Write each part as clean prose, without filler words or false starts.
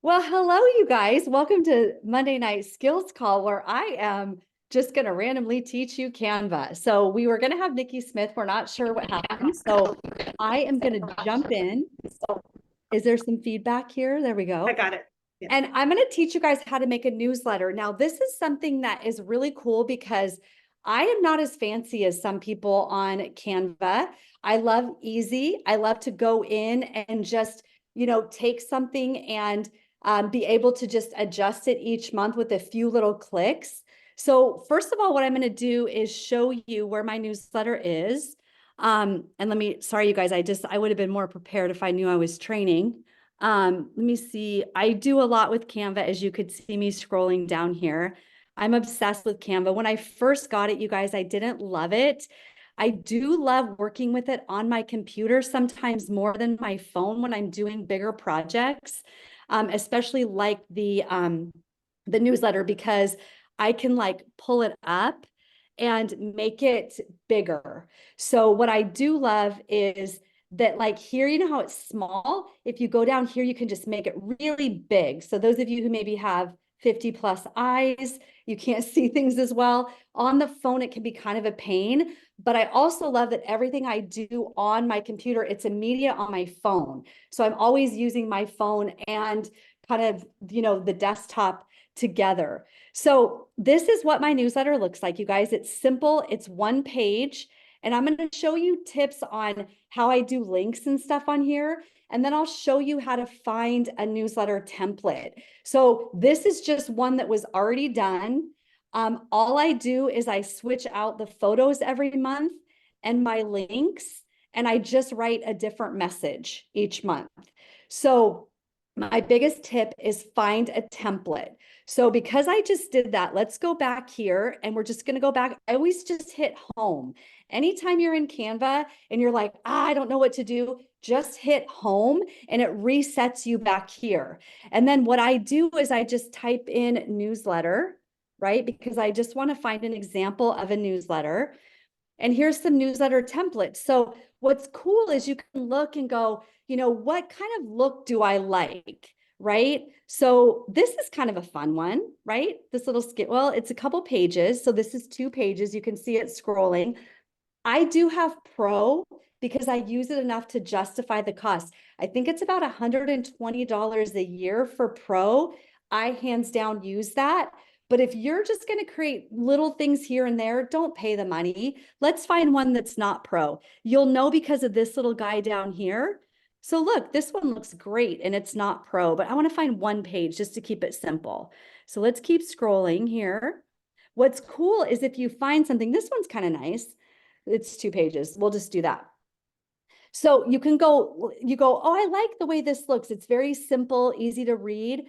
Well, hello, you guys. Welcome to Monday Night Skills Call, where I am just going to randomly teach you Canva. So we were going to have Nikki Smith. We're not sure what happened. So I am going to jump in. Is there some feedback here? There we I go. got it. Yeah. And I'm going to teach you guys how to make a newsletter. Now, this is something that is really cool because I am not as fancy as some people on Canva. I love easy. I love to go in and just, take something and be able to just adjust it each month with a few little clicks. So first of all, what I'm going to do is show you where my newsletter is. And sorry, you guys, I would have been more prepared if I knew I was training. Let me see. I do a lot with Canva, as you could see me scrolling down here. I'm obsessed with Canva. When I first got it, you guys, I didn't love it. I do love working with it on my computer, sometimes more than my phone when I'm doing bigger projects, especially like the newsletter, because I can like pull it up and make it bigger. So what I do love is that, like, here, you know how it's small? If you go down here, you can just make it really big. So those of you who maybe have 50 plus eyes, you can't see things as well. On the phone, it can be kind of a pain, but I also love that everything I do on my computer, it's immediate on my phone. So I'm always using my phone and kind of, the desktop together. So this is what my newsletter looks like, you guys. It's simple. It's one page. And I'm going to show you tips on how I do links and stuff on here. And then I'll show you how to find a newsletter template. So this is just one that was already done. All I do is I switch out the photos every month and my links, and I just write a different message each month. So my biggest tip is find a template. So because I just did that, let's go back here and we're just going to go back. I always just hit home. Anytime you're in Canva and you're like, I don't know what to do, just hit home and it resets you back here. And then what I do is I just type in newsletter, right? Because I just want to find an example of a newsletter. And here's some newsletter templates. So what's cool is you can look and go, what kind of look do I like? Right? So this is kind of a fun one, right? This little skit, well, it's a couple pages. So this is 2 pages. You can see it scrolling. I do have Pro because I use it enough to justify the cost. I think it's about $120 a year for Pro. I hands down use that. But if you're just going to create little things here and there, don't pay the money. Let's find one that's not Pro. You'll know because of this little guy down here. So look, this one looks great and it's not Pro, but I want to find one page just to keep it simple. So let's keep scrolling here. What's cool is if you find something, this one's kind of nice. It's 2 pages. We'll just do that. So you go, oh, I like the way this looks. It's very simple, easy to read,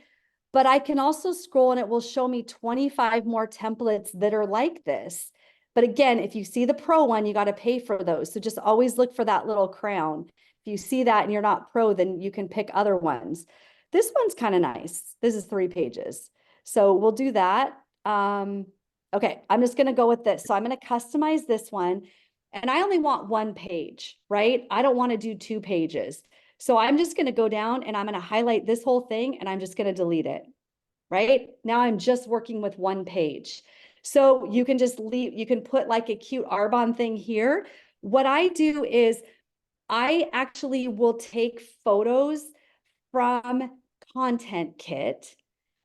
but I can also scroll and it will show me 25 more templates that are like this. But again, if you see the Pro one, you got to pay for those. So just always look for that little crown. If you see that and you're not Pro, then you can pick other ones. This one's kind of nice. This is 3 pages. So we'll do that. Okay, I'm just going to go with this. So I'm going to customize this one. And I only want one page, right? I don't want to do 2 pages. So I'm just going to go down and I'm going to highlight this whole thing and I'm just going to delete it, right? Now I'm just working with one page. So you can just leave, you can put like a cute Arbonne thing here. What I do is I actually will take photos from Content Kit.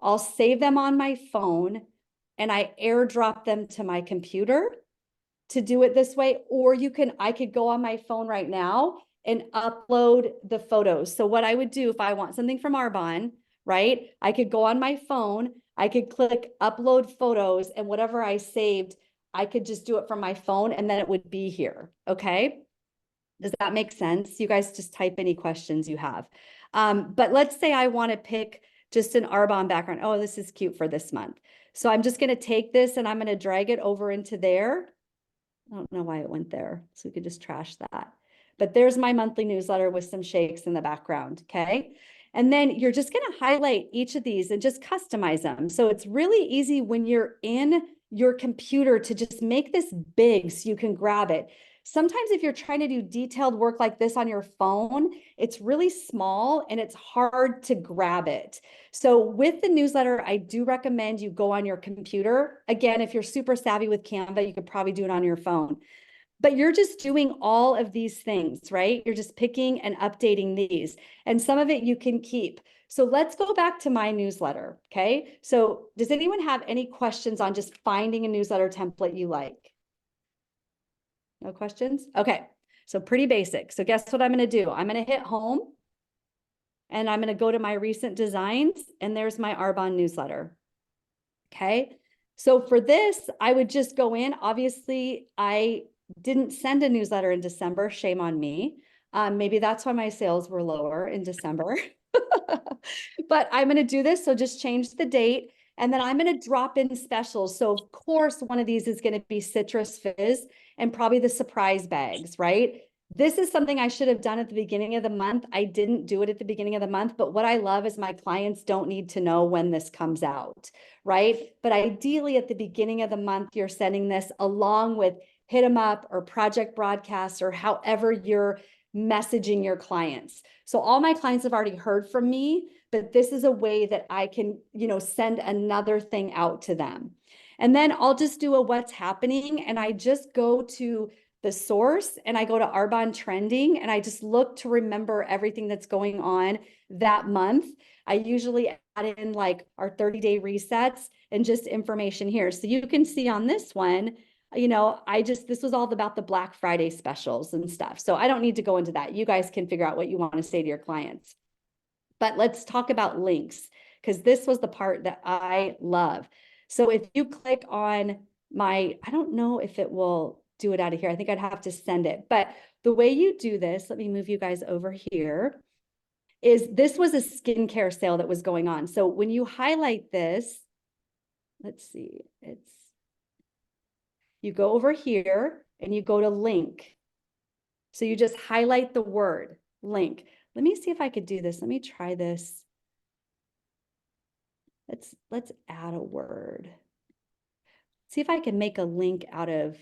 I'll save them on my phone and I airdrop them to my computer to do it this way, or I could go on my phone right now and upload the photos. So what I would do if I want something from Arbonne, right? I could go on my phone, I could click upload photos, and whatever I saved, I could just do it from my phone and then it would be here. Okay. Does that make sense? You guys just type any questions you have. But let's say I want to pick just an Arbonne background. Oh, this is cute for this month. So I'm just going to take this and I'm going to drag it over into there. I don't know why it went there. So we could just trash that. But there's my monthly newsletter with some shakes in the background. Okay. And then you're just going to highlight each of these and just customize them. So it's really easy when you're in your computer to just make this big so you can grab it. Sometimes if you're trying to do detailed work like this on your phone, it's really small and it's hard to grab it. So with the newsletter, I do recommend you go on your computer. Again, if you're super savvy with Canva, you could probably do it on your phone. But you're just doing all of these things, right? You're just picking and updating these, and some of it you can keep. So let's go back to my newsletter, okay? So does anyone have any questions on just finding a newsletter template you like? No questions? Okay, so pretty basic. So guess what I'm gonna do? I'm gonna hit home, and I'm gonna go to my recent designs, and there's my Arbonne newsletter, okay? So for this, I would just go in. Obviously, I didn't send a newsletter in December, shame on me. Maybe that's why my sales were lower in December. But I'm going to do this. So just change the date. And then I'm going to drop in specials. So of course, one of these is going to be Citrus Fizz and probably the surprise bags, right? This is something I should have done at the beginning of the month. I didn't do it at the beginning of the month, but what I love is my clients don't need to know when this comes out, right? But ideally at the beginning of the month, you're sending this along with Hit 'em Up or Project Broadcast or however you're messaging your clients. So all my clients have already heard from me, but this is a way that I can, send another thing out to them. And then I'll just do a what's happening, and I just go to the source and I go to Arbonne trending and I just look to remember everything that's going on that month. I usually add in like our 30-day resets and just information here. So you can see on this one, this was all about the Black Friday specials and stuff. So I don't need to go into that. You guys can figure out what you want to say to your clients. But let's talk about links, because this was the part that I love. So if you click on I don't know if it will do it out of here. I think I'd have to send it. But the way you do this, let me move you guys over here, is this was a skincare sale that was going on. So when you highlight this, let's see, you go over here and you go to link. So you just highlight the word link. Let me see if I could do this. Let me try this. Let's add a word. See if I can make a link out of,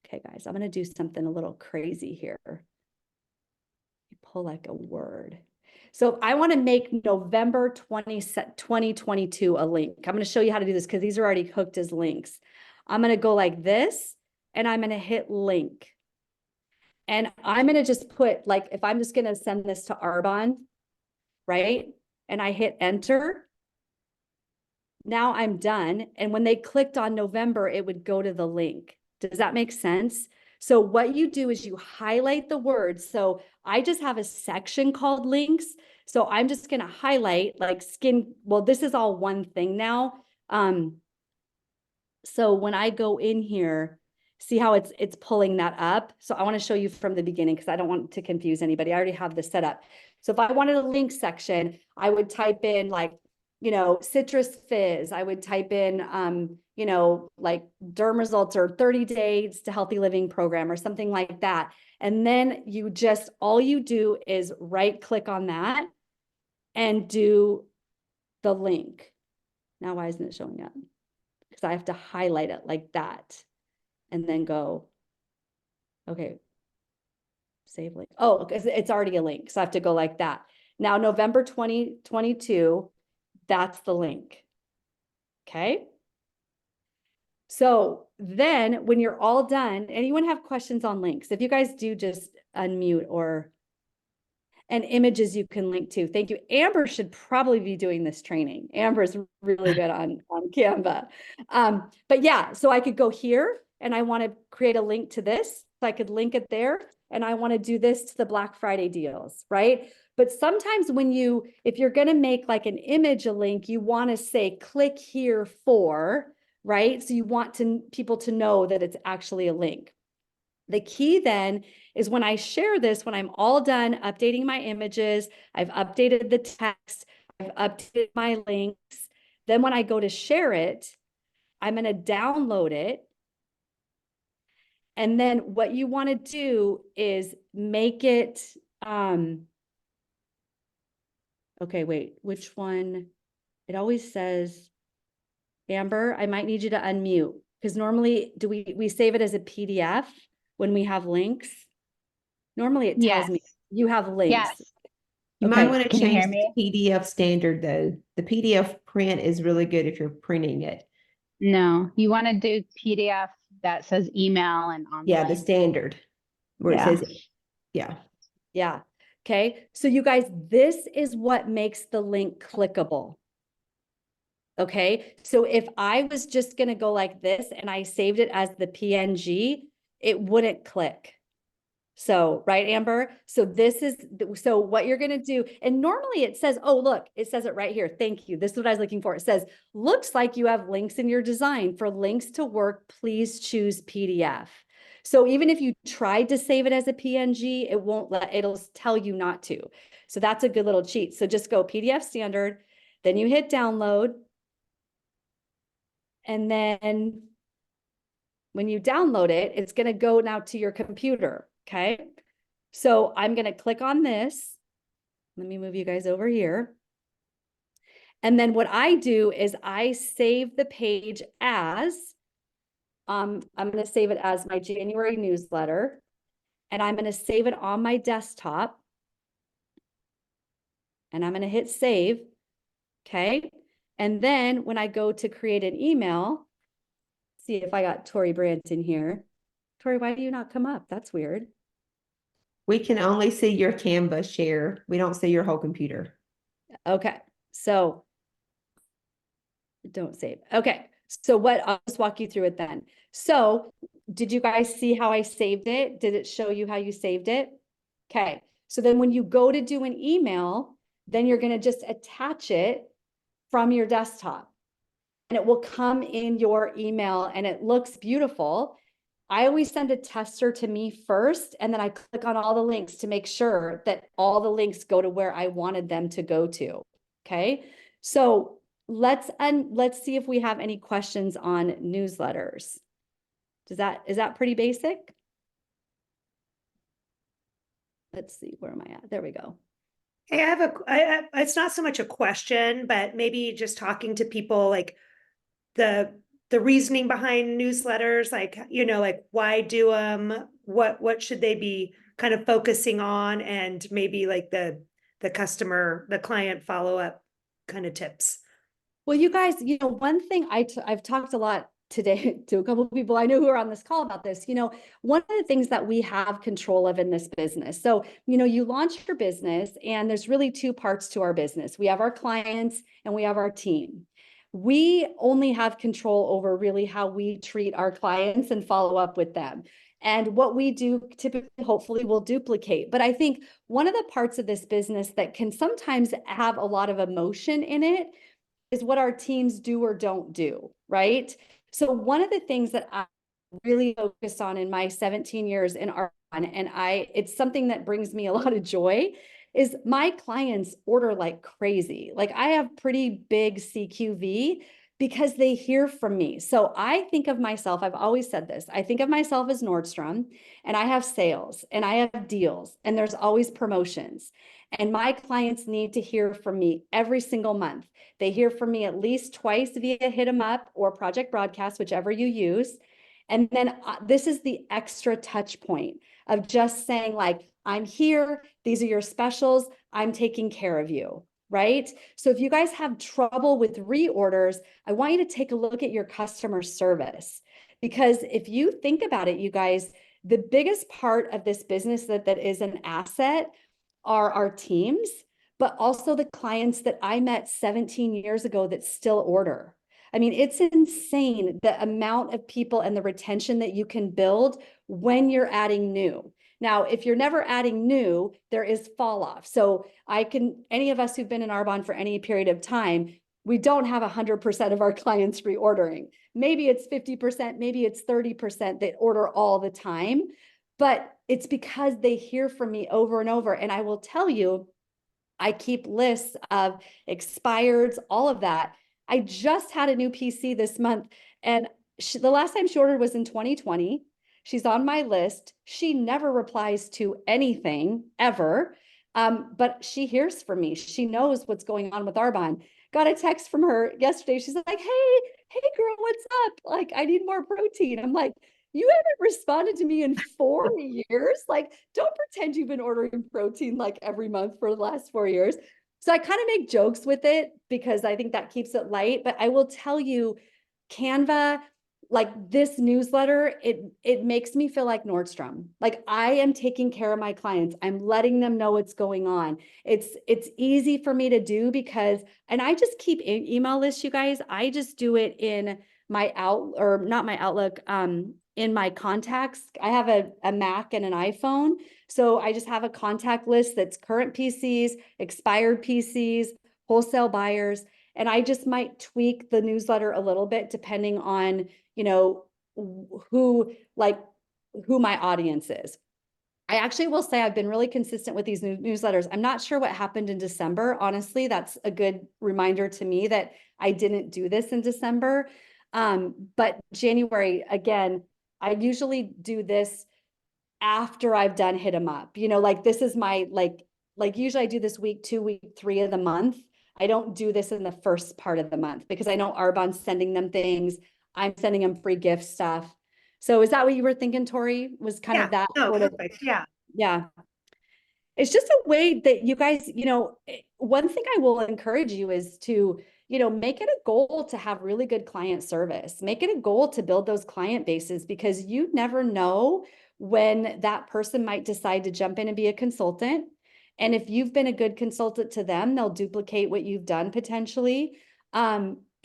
okay, guys, I'm going to do something a little crazy here. Pull like a word. So I want to make November 2022 a link. I'm going to show you how to do this because these are already hooked as links. I'm going to go like this and I'm going to hit link. And I'm going to just put, like, if I'm just going to send this to Arbonne, right? And I hit enter. Now I'm done. And when they clicked on November, it would go to the link. Does that make sense? So what you do is you highlight the words. So I just have a section called links. So I'm just going to highlight like skin. Well, this is all one thing now. So when I go in here, see how it's pulling that up. So I want to show you from the beginning because I don't want to confuse anybody. I already have this set up. So if I wanted a link section, I would type in like, Citrus Fizz. I would type in, like derm results or 30 days to healthy living program or something like that. And then all you do is right click on that and do the link. Now, why isn't it showing up? Because I have to highlight it like that and then go, okay, save link. Oh, because it's already a link. So I have to go like that. Now, November 2022, that's the link. Okay. So then when you're all done, anyone have questions on links? If you guys do, just unmute and images you can link to. Thank you. Amber should probably be doing this training. Amber is really good on Canva. But yeah, so I could go here and I want to create a link to this. So I could link it there and I want to do this to the Black Friday deals, right? But sometimes if you're going to make like an image a link, you want to say, click here for, right? So you want people to know that it's actually a link. The key then is when I share this, when I'm all done updating my images, I've updated the text, I've updated my links. Then when I go to share it, I'm going to download it. And then what you want to do is make it, okay, wait, which one? It always says, Amber, I might need you to unmute. Because normally, do we save it as a PDF when we have links? Normally it tells me Yes. you have links. Yes. You might Okay. want to Can you hear change the me? PDF standard though. The PDF print is really good if you're printing it. No, you want to do PDF that says email and on the Yeah, the link. standard where it Yeah. says, yeah. Yeah. Okay. So you guys, this is what makes the link clickable. Okay. So if I was just going to go like this and I saved it as the PNG, it wouldn't click. So, right, Amber? So this is, so what you're going to do, and normally it says, oh, look, it says it right here. Thank you. This is what I was looking for. It says, looks like you have links in your design. For links to work, please choose PDF. So even if you tried to save it as a PNG, it won't let, it'll tell you not to. So that's a good little cheat. So just go PDF standard, then you hit download. And then when you download it, it's going to go now to your computer. Okay. So I'm going to click on this. Let me move you guys over here. And then what I do is I save the page as, I'm going to save it as my January newsletter, and I'm going to save it on my desktop. And I'm going to hit save. Okay. And then when I go to create an email, see if I got Tori Brandt in here. Tori, why do you not come up? That's weird. We can only see your Canva share. We don't see your whole computer. Okay. So don't save. Okay. So what, I'll just walk you through it then. So did you guys see how I saved it? Did it show you how you saved it? Okay. So then when you go to do an email, then you're going to just attach it from your desktop and it will come in your email and it looks beautiful. I always send a tester to me first, and then I click on all the links to make sure that all the links go to where I wanted them to go to. Okay. So let's see if we have any questions on newsletters. Is that pretty basic? Let's see, where am I at? There we go. Hey, it's not so much a question, but maybe just talking to people like the reasoning behind newsletters, like, like why do them? What should they be kind of focusing on? And maybe like the client follow-up kind of tips. Well, you guys, one thing I've talked a lot today to a couple of people I know who are on this call about this. One of the things that we have control of in this business. So, you launch your business and there's really two parts to our business. We have our clients and we have our team. We only have control over really how we treat our clients and follow up with them. And what we do typically, hopefully, will duplicate. But I think one of the parts of this business that can sometimes have a lot of emotion in it is what our teams do or don't do, right? So one of the things that I really focused on in my 17 years in art, and it's something that brings me a lot of joy, is my clients order like crazy. Like I have pretty big CQV because they hear from me. So I think of myself, I've always said this, I think of myself as Nordstrom, and I have sales and I have deals and there's always promotions. And my clients need to hear from me every single month. They hear from me at least twice via Hit 'em Up or Project Broadcast, whichever you use. And then this is the extra touch point of just saying like, I'm here, these are your specials, I'm taking care of you, right? So if you guys have trouble with reorders, I want you to take a look at your customer service. Because if you think about it, you guys, the biggest part of this business that is an asset are our teams, but also the clients that I met 17 years ago that still order. I mean, it's insane the amount of people and the retention that you can build when you're adding new. Now, if you're never adding new, there is fall off. So any of us who've been in Arbonne for any period of time, we don't have 100% of our clients reordering. Maybe it's 50%, maybe it's 30% that order all the time, but it's because they hear from me over and over. And I will tell you, I keep lists of expireds, all of that. I just had a new PC this month, and the last time she ordered was in 2020. She's on my list. She never replies to anything ever, but she hears from me. She knows what's going on with Arbonne. Got a text from her yesterday. She's like, hey, hey girl, what's up? Like, I need more protein. I'm like, you haven't responded to me in 4 years. Like, don't pretend you've been ordering protein like every month for the last 4 years. So I kind of make jokes with it because I think that keeps it light. But I will tell you, Canva, like this newsletter, it makes me feel like Nordstrom. Like I am taking care of my clients. I'm letting them know what's going on. It's easy for me to do because, and I just keep email lists, you guys. I just do it in my or not my Outlook, in my contacts. I have a Mac and an iPhone. So I just have a contact list that's current PCs, expired PCs, wholesale buyers. And I just might tweak the newsletter a little bit depending on, you know, who like who my audience is. I actually will say I've been really consistent with these newsletters. I'm not sure what happened in December. Honestly, that's a good reminder to me that I didn't do this in December. But January, again, I usually do this after I've done hit them up. You know, like this is my like usually I do this week 2, week 3 of the month. I don't do this in the first part of the month because I know Arbonne's sending them things. I'm sending them free gift stuff. So is that what you were thinking, Tori? Was kind Yeah, of that no, sort of, perfect. Yeah. yeah. It's just a way that you guys, you know, one thing I will encourage you is to, you know, make it a goal to have really good client service. Make it a goal to build those client bases because you never know when that person might decide to jump in and be a consultant. And if you've been a good consultant to them, they'll duplicate what you've done potentially.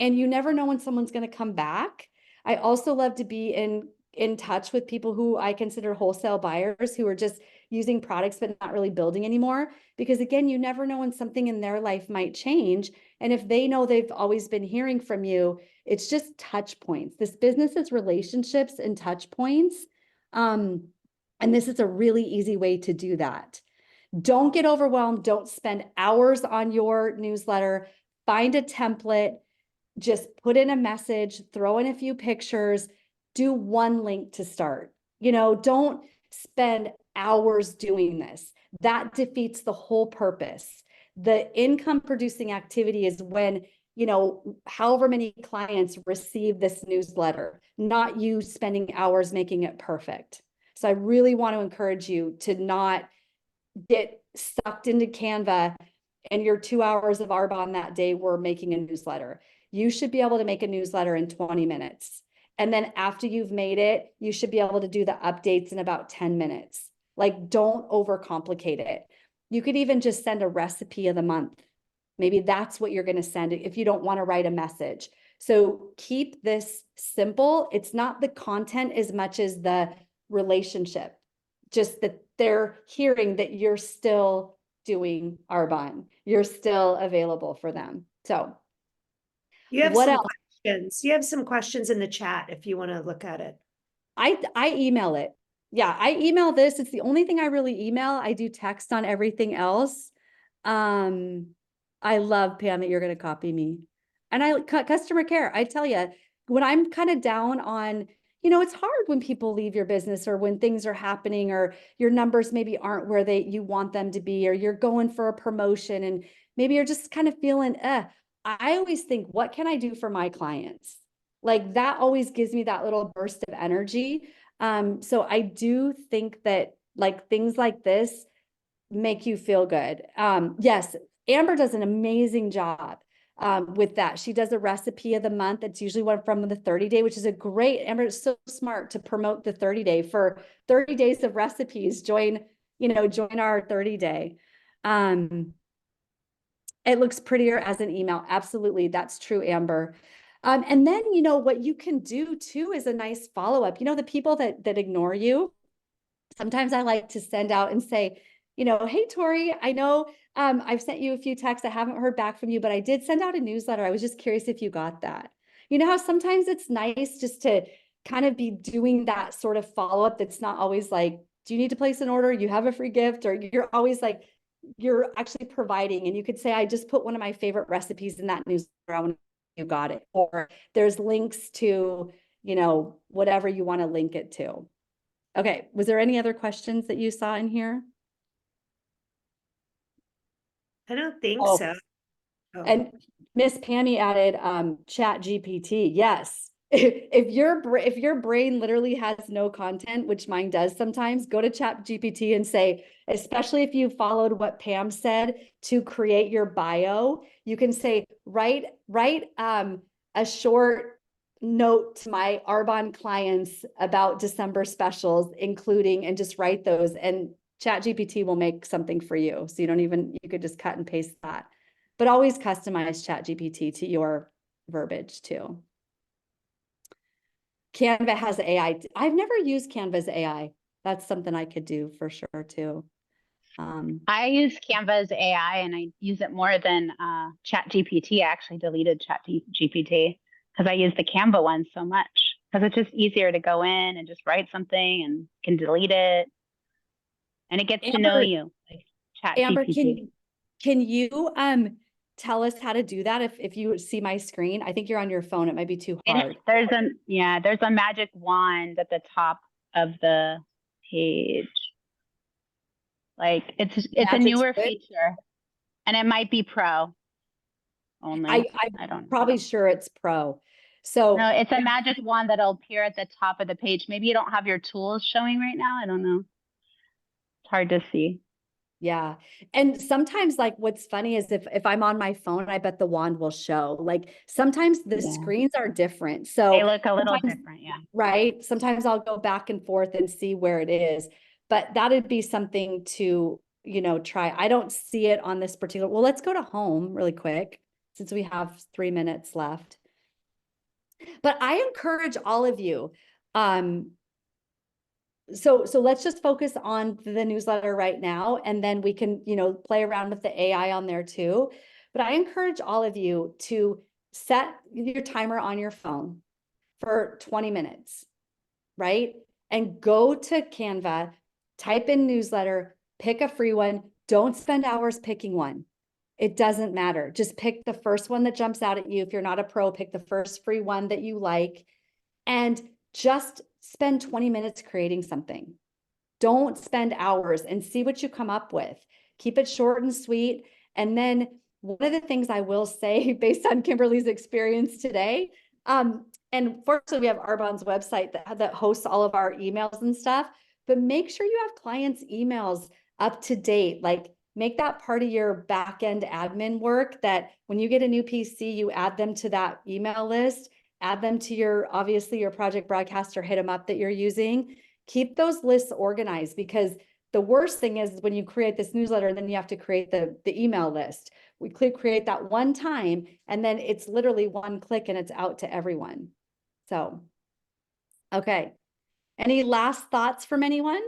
And you never know when someone's going to come back. I also love to be in touch with people who I consider wholesale buyers who are just using products but not really building anymore, because again, you never know when something in their life might change. And if they know they've always been hearing from you, it's just touch points. This business is relationships and touch points. And this is a really easy way to do that. Don't get overwhelmed. Don't spend hours on your newsletter. Find a template, just put in a message, throw in a few pictures, do one link to start. You know, don't spend hours doing this. That defeats the whole purpose. The income producing activity is when, you know, however many clients receive this newsletter, not you spending hours making it perfect. So I really want to encourage you to not get sucked into Canva and your 2 hours of Arbonne that day were making a newsletter. You should be able to make a newsletter in 20 minutes. And then after you've made it, you should be able to do the updates in about 10 minutes. Like, don't overcomplicate it. You could even just send a recipe of the month. Maybe that's what you're going to send if you don't want to write a message. So keep this simple. It's not the content as much as the relationship, just that they're hearing that you're still doing Arbonne. You're still available for them. So You have what some else? questions. You have some questions in the chat if you want to look at it. I email it. Yeah, I email this. It's the only thing I really email. I do text on everything else. I love, Pam, that you're going to copy me. And I customer care. I tell you, when I'm kind of down on, you know, it's hard when people leave your business or when things are happening or your numbers maybe aren't where you want them to be, or you're going for a promotion and maybe you're just kind of feeling, I always think, what can I do for my clients? Like that always gives me that little burst of energy. So I do think that like things like this make you feel good. Yes, Amber does an amazing job with that. She does a recipe of the month. It's usually one from the 30-day, which is a great, Amber is so smart to promote the 30-day for 30 days of recipes. Join our 30-day. It looks prettier as an email. Absolutely. That's true, Amber. And then, you know, what you can do too is a nice follow-up. You know, the people that ignore you, sometimes I like to send out and say, you know, hey, Tori, I know I've sent you a few texts. I haven't heard back from you, but I did send out a newsletter. I was just curious if you got that. You know how sometimes it's nice just to kind of be doing that sort of follow-up that's not always like, do you need to place an order? You have a free gift, or you're always like, you're actually providing. And you could say, I just put one of my favorite recipes in that newsletter. You got it. Or there's links to, you know, whatever you want to link it to. Okay, was there any other questions that you saw in here? I don't think Oh, so. Oh. And Miss Pammy added Chat GPT. Yes. If your brain literally has no content, which mine does sometimes, go to Chat GPT and say, especially if you followed what Pam said to create your bio, you can say, write a short note to my Arbonne clients about December specials, including, and just write those, and Chat GPT will make something for you. So you could just cut and paste that. But always customize Chat GPT to your verbiage too. Canva has AI. I've never used Canva's AI. That's something I could do for sure too. I use Canva's AI and I use it more than Chat GPT. I actually deleted Chat GPT because I use the Canva one so much because it's just easier to go in and just write something and can delete it. And it gets to know Amber, you, like Chat Amber, GPT. can you tell us how to do that if you see my screen? I think you're on your phone. It might be too hard. There's a magic wand at the top of the page. Like it's a Magic newer Squid? feature, and it might be pro only. I'm I don't know. probably sure it's pro. So No, it's a magic wand that'll appear at the top of the page. Maybe you don't have your tools showing right now. I don't know. It's hard to see. yeah. And sometimes like what's funny is if I'm on my phone, I bet the wand will show. Like sometimes the Yeah. screens are different. They So look a little sometimes, different, yeah. right? Sometimes I'll go back and forth and see where it is. But that'd be something to, try. I don't see it on this particular. Well, let's go to home really quick since we have 3 minutes left. But I encourage all of you, so let's just focus on the newsletter right now, and then we can, play around with the AI on there too. But I encourage all of you to set your timer on your phone for 20 minutes, right? And go to Canva, type in newsletter, pick a free one. Don't spend hours picking one. It doesn't matter. Just pick the first one that jumps out at you. If you're not a pro, pick the first free one that you like, and just spend 20 minutes creating something. Don't spend hours, and see what you come up with. Keep it short and sweet. And then one of the things I will say based on Kimberly's experience today, and fortunately we have Arbonne's website that hosts all of our emails and stuff, but make sure you have clients' emails up to date. Like make that part of your back end admin work, that when you get a new PC, you add them to that email list, add them to obviously your project broadcaster, hit them up that you're using. Keep those lists organized, because the worst thing is when you create this newsletter and then you have to create the email list. We create that one time, and then it's literally one click and it's out to everyone. So, okay. Any last thoughts from anyone?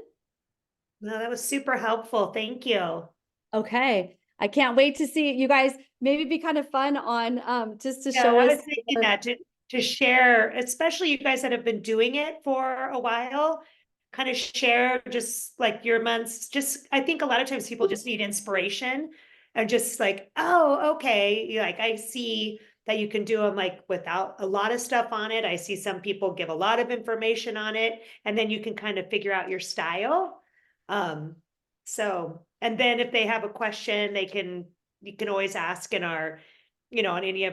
No, that was super helpful. Thank you. Okay. I can't wait to see you guys. Maybe be kind of fun on just to show I us. was thinking that to share, especially you guys that have been doing it for a while, kind of share just like your months. Just I think a lot of times people just need inspiration and just like, oh, okay, like I see that you can do them like without a lot of stuff on it. I see some people give a lot of information on it, and then you can kind of figure out your style. So, and then if they have a question, you can always ask in our, on any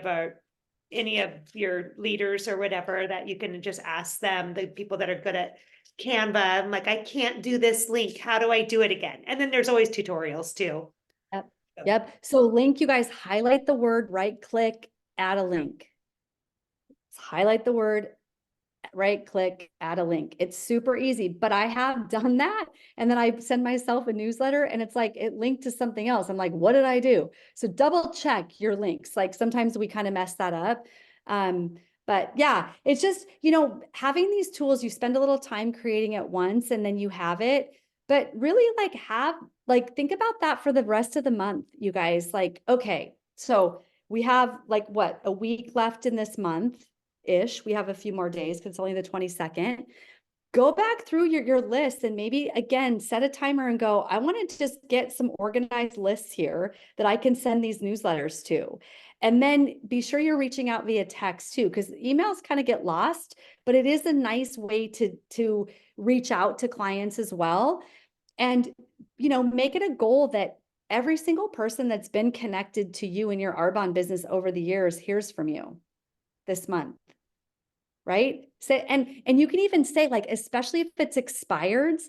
of your leaders or whatever, that you can just ask them, the people that are good at Canva. I'm like, I can't do this link. How do I do it again? And then there's always tutorials too. Yep. Yep. So link, you guys highlight the word, right click, add a link. Highlight the word, right click, add a link. It's super easy, but I have done that. And then I send myself a newsletter and it's like, it linked to something else. I'm like, what did I do? So double check your links. Like sometimes we kind of mess that up. But yeah, it's just, having these tools, you spend a little time creating it once and then you have it, but really think about that for the rest of the month, you guys. Like, okay, so we have a week left in this month ish. We have a few more days because it's only the 22nd. Go back through your list and maybe again set a timer and go, I want to just get some organized lists here that I can send these newsletters to. And then be sure you're reaching out via text too, because emails kind of get lost, but it is a nice way to reach out to clients as well. And make it a goal that every single person that's been connected to you in your Arbonne business over the years hears from you this month, right? Say, and you can even say, like, especially if it's expired,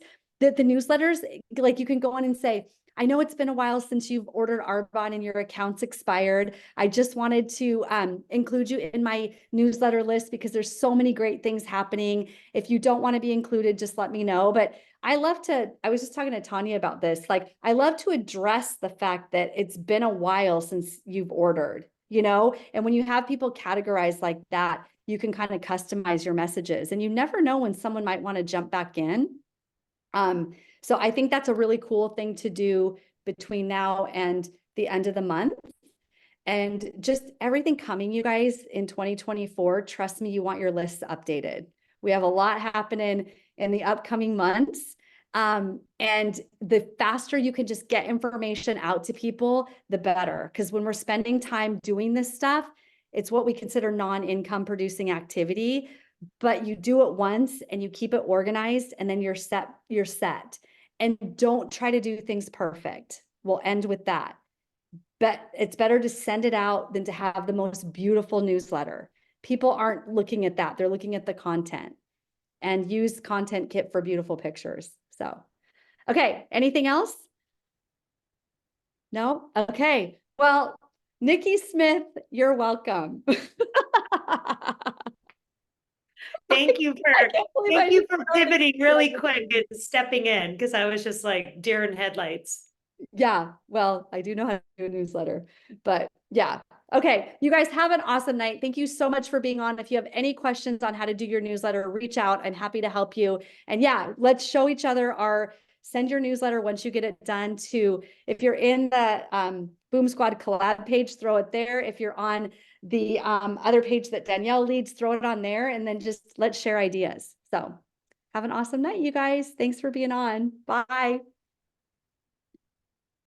that the newsletters, like, you can go on and say, I know it's been a while since you've ordered Arbonne and your account's expired. I just wanted to include you in my newsletter list because there's so many great things happening. If you don't want to be included, just let me know. But I was just talking to Tanya about this. Like, I love to address the fact that it's been a while since you've ordered, and when you have people categorized like that, you can kind of customize your messages, and you never know when someone might want to jump back in. So I think that's a really cool thing to do between now and the end of the month. And just everything coming, you guys, in 2024, trust me, you want your lists updated. We have a lot happening in the upcoming months. And the faster you can just get information out to people, the better. Because when we're spending time doing this stuff, it's what we consider non-income producing activity, but you do it once and you keep it organized, and then you're set. And don't try to do things perfect. We'll end with that. But it's better to send it out than to have the most beautiful newsletter. People aren't looking at that. They're looking at the content, and use Content Kit for beautiful pictures. So, okay, anything else? No? Okay. Well, Nikki Smith, you're welcome. Thank you for pivoting really quick and stepping in, because I was just like deer in headlights. Yeah, well, I do know how to do a newsletter, but yeah. Okay, you guys have an awesome night. Thank you so much for being on. If you have any questions on how to do your newsletter, reach out. I'm happy to help you. And yeah, let's show each other send your newsletter once you get it done to, if you're in the Boom Squad collab page, throw it there. If you're on the other page that Danielle leads, throw it on there, and then just let's share ideas. So have an awesome night, you guys. Thanks for being on. Bye.